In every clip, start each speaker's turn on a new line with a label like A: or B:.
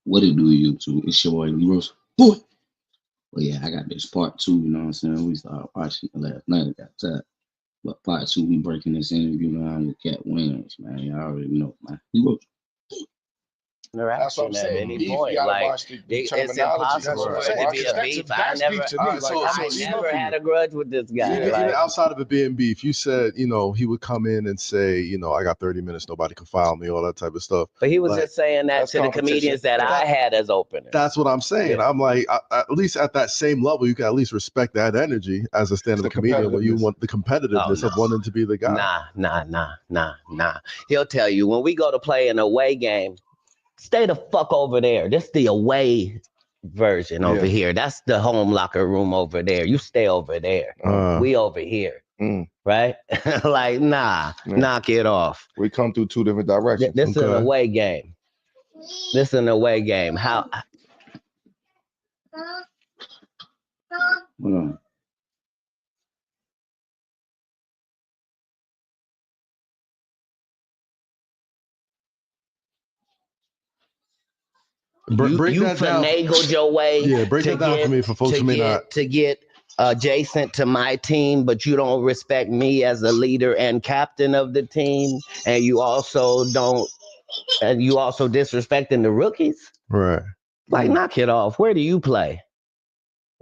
A: What it do YouTube? It's your boy Leroy. Boy. Well, yeah, I got this part two. You know what I'm saying? We started watching it last night. I got that. But part two, we breaking this interview down with Katt Williams, man. Y'all already know, man. Leroy.
B: That's what I'm
C: Interaction at
B: saying.
C: any
B: Beef, you
C: point.
B: gotta
C: Like
B: watch the
C: it's
B: terminology.
C: impossible
B: That's what I'm
C: for it
B: saying.
C: to be a
B: Because
C: beef.
B: that's beef to me.
C: I never had a grudge with this guy.
D: Even,
C: Like,
D: even outside of it being beef, you said, he would come in and say, I got 30 minutes, nobody can file me, all that type of stuff.
C: but he was
D: Like,
C: just saying that
B: that's
C: to the
B: competition.
C: comedians that I had as openers.
D: That's what I'm saying.
C: Yeah.
D: I'm like, at least at that same level, you can at least respect that energy as a stand-up
B: The
D: comedian when you
B: competitiveness.
D: want the competitiveness
C: Oh,
D: of wanting to be the guy.
C: Nah. He'll tell you when we go to play an away game, stay the fuck over there. This the away version over
B: Yeah.
C: here. That's the home locker room over there. You stay over there. We over here. Right? Like, nah,
B: Yeah.
C: knock it off.
B: We come through two different directions.
C: This is an
D: Okay.
C: away game. This is an away game. How
A: Hold on.
D: Break
C: you
D: that down.
C: finagled your way
D: Yeah, break
C: to
D: that down for me for folks
C: to
D: who may
C: get
D: not.
C: to get adjacent to my team, but you don't respect me as a leader and captain of the team, and you also disrespecting the rookies.
D: Right.
C: Like, knock it off. Where do you play?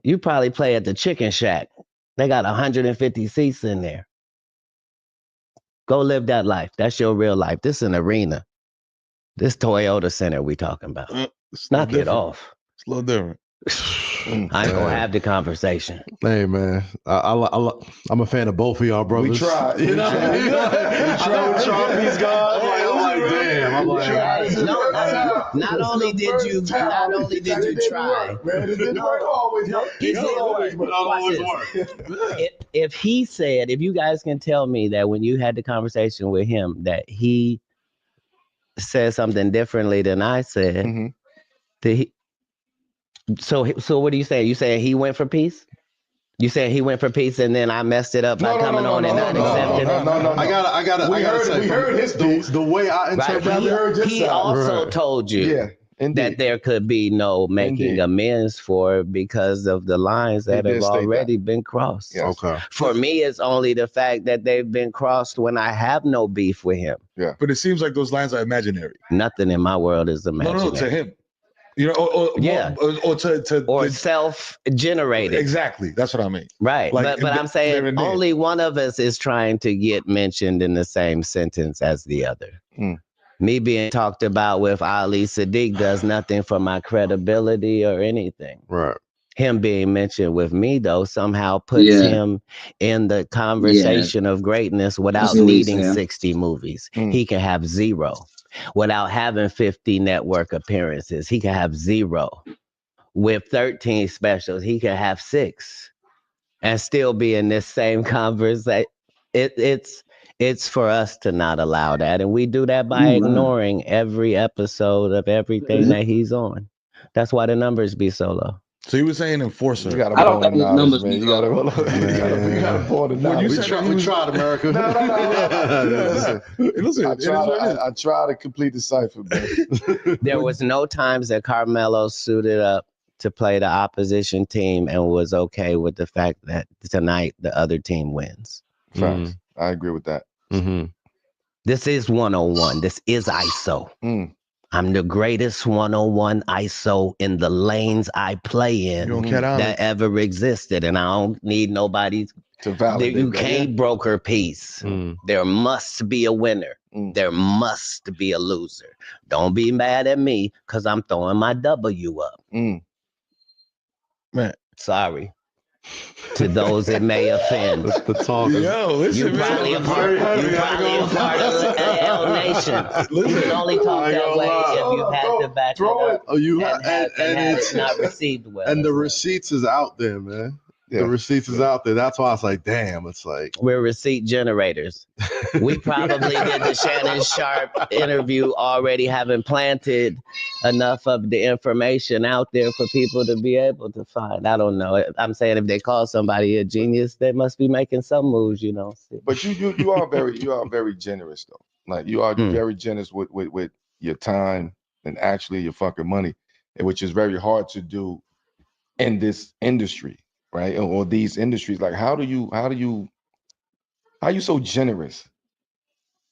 C: You probably play at the Chicken Shack. They got 150 seats in there. Go live that life. That's your real life. This is an arena. This Toyota Center we talking about. Knock it off.
E: It's a little different.
C: I ain't gonna have the conversation.
D: Hey, man, I'm a fan of both of y'all brothers.
B: We tried.
D: You
B: We
D: know?
B: tried.
D: You know? I know when Sharpie's gone. I'm like, damn. I'm like,
C: Not only did you try,
B: man. It didn't work always.
C: if you guys can tell me that when you had the conversation with him that he said something differently than I said, so what are you saying? You saying he went for peace? You saying he went for peace and then I messed it up by coming on and not accepting it?
B: No.
D: I gotta say,
B: we heard his piece.
D: The way I interpret
C: Right. He also told you that there could be no making amends for because of the lines that have already been crossed.
B: Yes.
D: Okay.
C: For me, it's only the fact that they've been crossed when I have no beef with him.
B: Yeah.
E: But it seems like those lines are imaginary.
C: Nothing in my world is imaginary.
E: No, to him. You know, or
C: self-generated.
E: Exactly. That's what I mean.
C: Right.
E: Like,
C: but I'm saying only one of us is trying to get mentioned in the same sentence as the other. Me being talked about with Ali Sadiq does nothing for my credibility or anything.
D: Right.
C: Him being mentioned with me, though, somehow puts him in the conversation of greatness without needing 60 movies. He can have 0. Without having 50 network appearances, he can have 0. With 13 specials, he can have 6 and still be in this same conversation. It's for us to not allow that. And we do that by ignoring every episode of everything that he's on. That's why the numbers be so low.
E: So you were saying enforcer.
B: You gotta
A: I don't think his numbers
B: man. You gotta pour the knowledge.
D: We tried, America.
B: No.
E: Listen,
B: I try to complete the cipher, man.
C: There was no times that Carmelo suited up to play the opposition team and was okay with the fact that tonight the other team wins.
B: Facts. I agree with that.
C: This is 101. This is ISO. I'm the greatest 101 ISO in the lanes I play in that ever existed. And I don't need nobody
B: to validate.
C: You can't broker peace. There must be a winner. There must be a loser. Don't be mad at me because I'm throwing my W up.
E: Man.
C: Sorry. To those it may offend.
D: The talk.
E: Yo, listen,
C: you probably a part of L Nation. You can only talk that way if you had to back it up.
D: Oh, you
C: and it's not received well.
D: And the receipts is out there, man.
B: Yeah.
D: The receipts is out there. That's why I was like, damn, it's like
C: we're receipt generators. We probably did the Shannon Sharp interview already having planted enough of the information out there for people to be able to find. I don't know. I'm saying if they call somebody a genius, they must be making some moves, you know.
B: But you are very generous though. Like you are very generous with your time and actually your fucking money.
E: which is very hard to do in this industry, right? Or these industries. Like, how are you so generous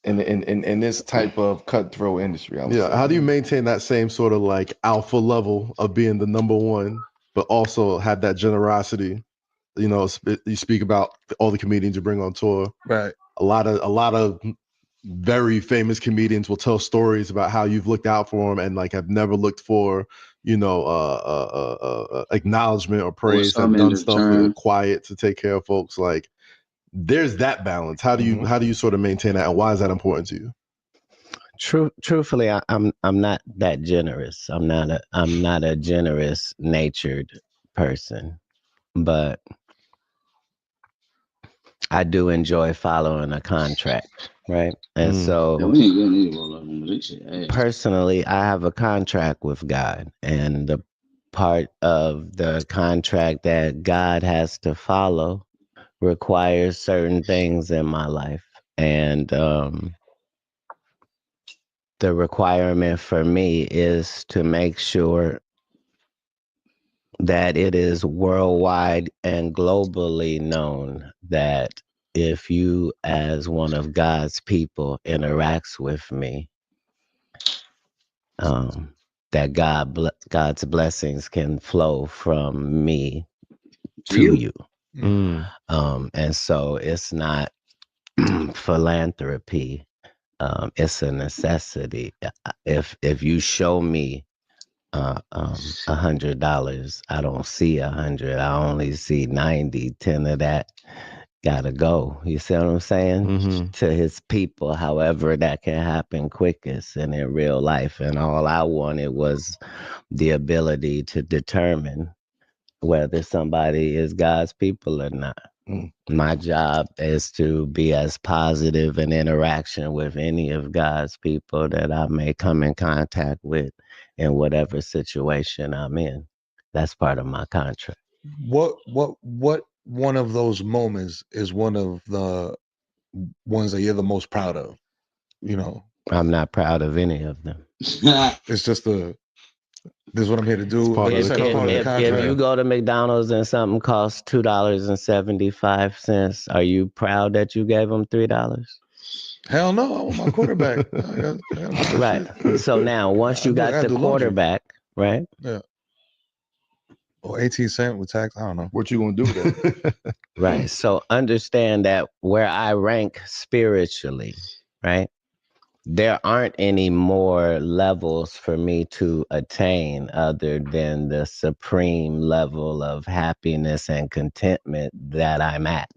E: in this type of cutthroat industry? I would say.
D: How do you maintain that same sort of like alpha level of being the number one, but also have that generosity? You know, you speak about all the comedians you bring on tour.
E: Right.
D: A lot of very famous comedians will tell stories about how you've looked out for them and like have never looked for, acknowledgement or praise, have done stuff quiet to take care of folks. Like, there's that balance. How do you sort of maintain that, and why is that important to you?
C: Truthfully, I'm not that generous. I'm not a generous natured person, but I do enjoy following a contract, right? And so personally, I have a contract with God, and the part of the contract that God has to follow requires certain things in my life. And the requirement for me is to make sure that it is worldwide and globally known that if you, as one of God's people, interacts with me, that God's blessings can flow from me to you. And so it's not philanthropy. It's a necessity. If you show me $100, I don't see 100. I only see 90. 10 of that gotta go. You see what I'm saying? To his people, however that can happen quickest and in real life. And all I wanted was the ability to determine whether somebody is God's people or not. My job is to be as positive in interaction with any of God's people that I may come in contact with in whatever situation I'm in. That's part of my contract.
E: What one of those moments is one of the ones that you're the most proud of? You know,
C: I'm not proud of any of them.
E: It's just this is what I'm here to do.
C: If you go to McDonald's and something costs $2.75, are you proud that you gave them $3?
E: Hell no, I want my quarterback.
C: Right. So now, once you got the quarterback, right?
E: Yeah. Or 18 cents with tax. I don't know.
B: What you gonna do with that?
C: Right. So understand that where I rank spiritually, right? There aren't any more levels for me to attain other than the supreme level of happiness and contentment that I'm at.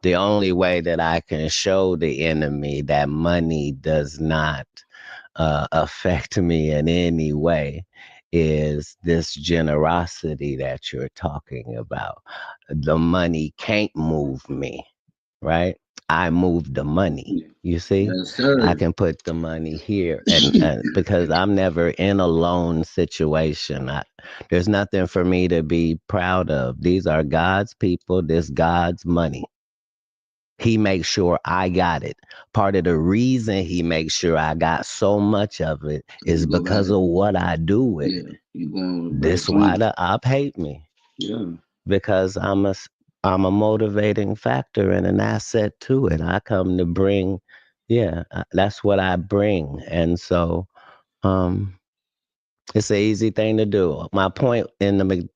C: The only way that I can show the enemy that money does not affect me in any way is this generosity that you're talking about. The money can't move me, right? I move the money. You see, I can put the money here, and because I'm never in a loan situation, there's nothing for me to be proud of. These are God's people. This God's money. He makes sure I got it. Part of the reason he makes sure I got so much of it is because of what I do with it. That's why the op hate me.
A: Yeah.
C: Because I'm a motivating factor and an asset to it. I come to bring, that's what I bring. And so it's an easy thing to do. My point in the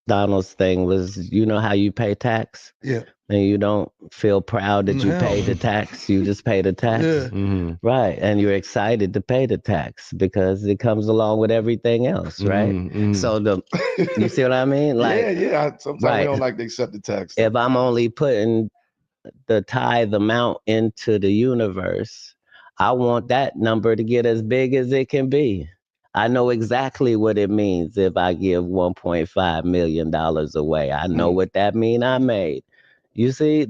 C: McDonald's thing was, you know how you pay tax?
E: Yeah.
C: And you don't feel proud that you paid the tax. You just pay the tax.
E: Yeah.
C: Right. And you're excited to pay the tax because it comes along with everything else, right? So you see what I mean? Like,
E: yeah. Sometimes we don't like to accept the tax.
C: If I'm only putting the tithe amount into the universe, I want that number to get as big as it can be. I know exactly what it means if I give $1.5 million away. I know what that means I made. You see,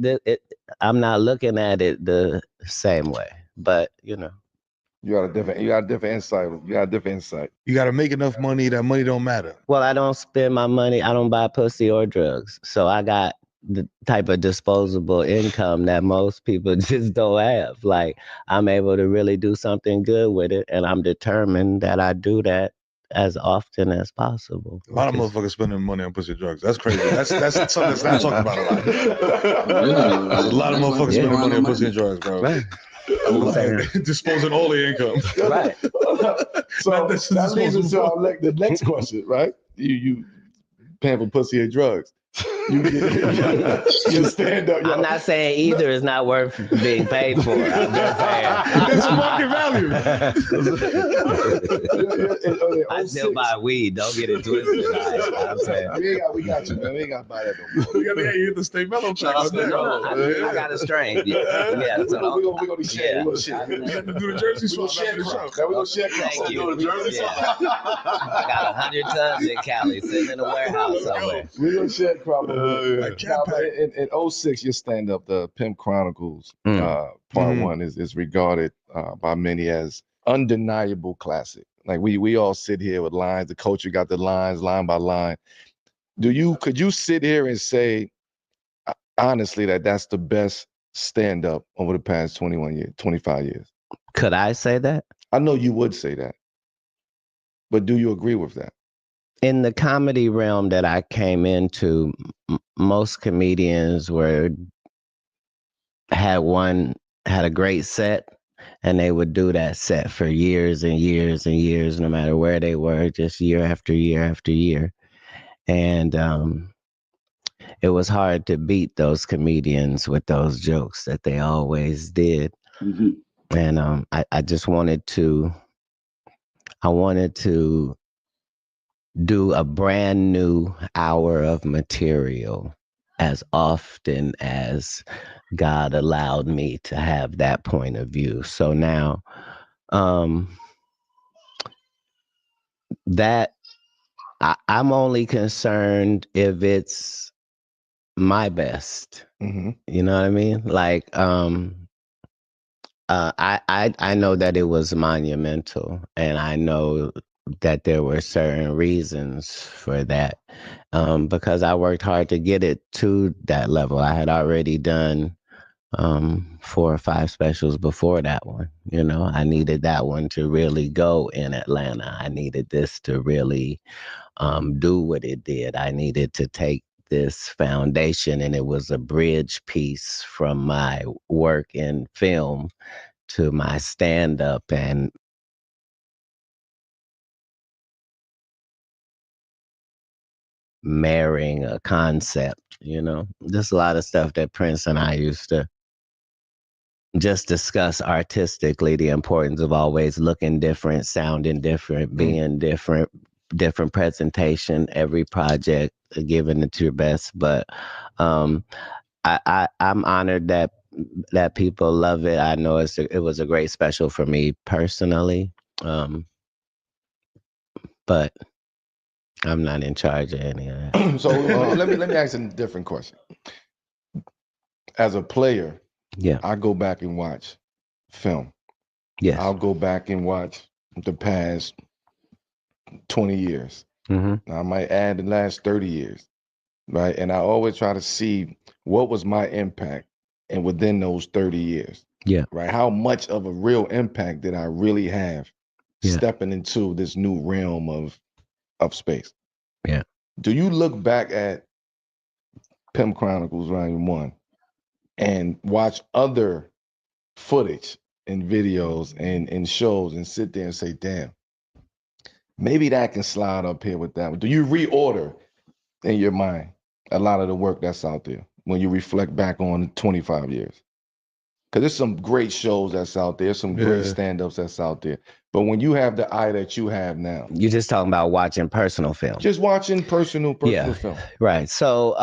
C: I'm not looking at it the same way, but
E: you got a different insight. You got a different insight. You got to make enough money that money don't matter.
C: Well, I don't spend my money. I don't buy pussy or drugs. So I got the type of disposable income that most people just don't have. Like, I'm able to really do something good with it, and I'm determined that I do that as often as possible.
E: A lot of motherfuckers spending money on pussy drugs. That's crazy. That's something that's not talked about a lot.
A: Yeah,
E: A lot of motherfuckers spending money on pussy and drugs, bro.
C: Right.
E: Disposing all the income.
C: Right.
B: So that leads us to the next question, right? You paying for pussy and drugs. You stand up.
C: I'm not saying either is not worth being paid for. I'm just saying.
E: It's market value.
C: I still buy weed. Don't get it twisted. I'm saying.
B: We got you, man. We ain't got to buy that no more.
E: You got to get the Stay Mellow track.
C: I got a strain. Yeah.
B: We're going to share. We're going to share.
E: We have to do the Jersey swap after the show.
B: We're going to share.
C: Thank you. I got 100 tons in Cali sitting in a warehouse somewhere.
B: We're going to share crop. In 06, your stand-up, the Pimp Chronicles, part one is regarded by many as undeniable classic. Like we all sit here with lines. The culture got the lines line by line. Could you sit here and say honestly that that's the best stand-up over the past 25 years?
C: Could I say that?
B: I know you would say that, but do you agree with that?
C: In the comedy realm that I came into, most comedians had a great set, and they would do that set for years and years and years, no matter where they were, just year after year after year. And it was hard to beat those comedians with those jokes that they always did. Mm-hmm. And I just wanted to do a brand new hour of material as often as God allowed me to have that point of view. So now that I'm only concerned if it's my best. Mm-hmm. You know what I mean? Like I know that it was monumental, and I know that there were certain reasons for that, because I worked hard to get it to that level. I had already done 4 or 5 specials before that one. You know, I needed that one to really go in Atlanta. I needed this to really do what it did. I needed to take this foundation, and it was a bridge piece from my work in film to my stand-up, and marrying a concept. You know, there's a lot of stuff that Prince and I used to just discuss artistically, the importance of always looking different, sounding different, being different presentation, every project, giving it your best. But I'm honored that people love it. I know it was a great special for me personally, but I'm not in charge of any of that.
B: So let me ask a different question. As a player, I go back and watch film. Yes, I'll go back and watch the past 20 years. Mm-hmm. I might add the last 30 years, right? And I always try to see what was my impact, and within those 30 years, right? How much of a real impact did I really have stepping into this new realm of space? Yeah. Do you look back at Pimp Chronicles Volume 1 and watch other footage and videos and shows and sit there and say, damn, maybe that can slide up here with that one? Do you reorder in your mind a lot of the work that's out there when you reflect back on 25 years? Because there's some great shows that's out there, some great stand-ups that's out there. But when you have the eye that you have now.
C: You're just talking about watching personal film.
B: Just watching personal film.
C: Right. So,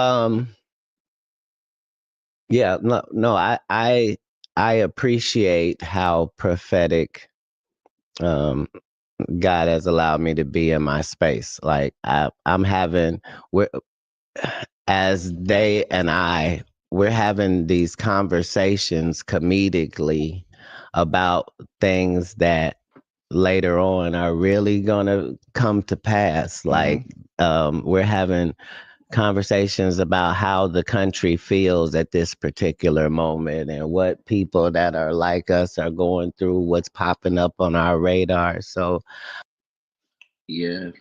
C: I appreciate how prophetic God has allowed me to be in my space. Like I'm having, as they and we're having these conversations comedically about things that later on are really gonna come to pass. Like we're having conversations about how the country feels at this particular moment and what people that are like us are going through, what's popping up on our radar. So
A: Yeah,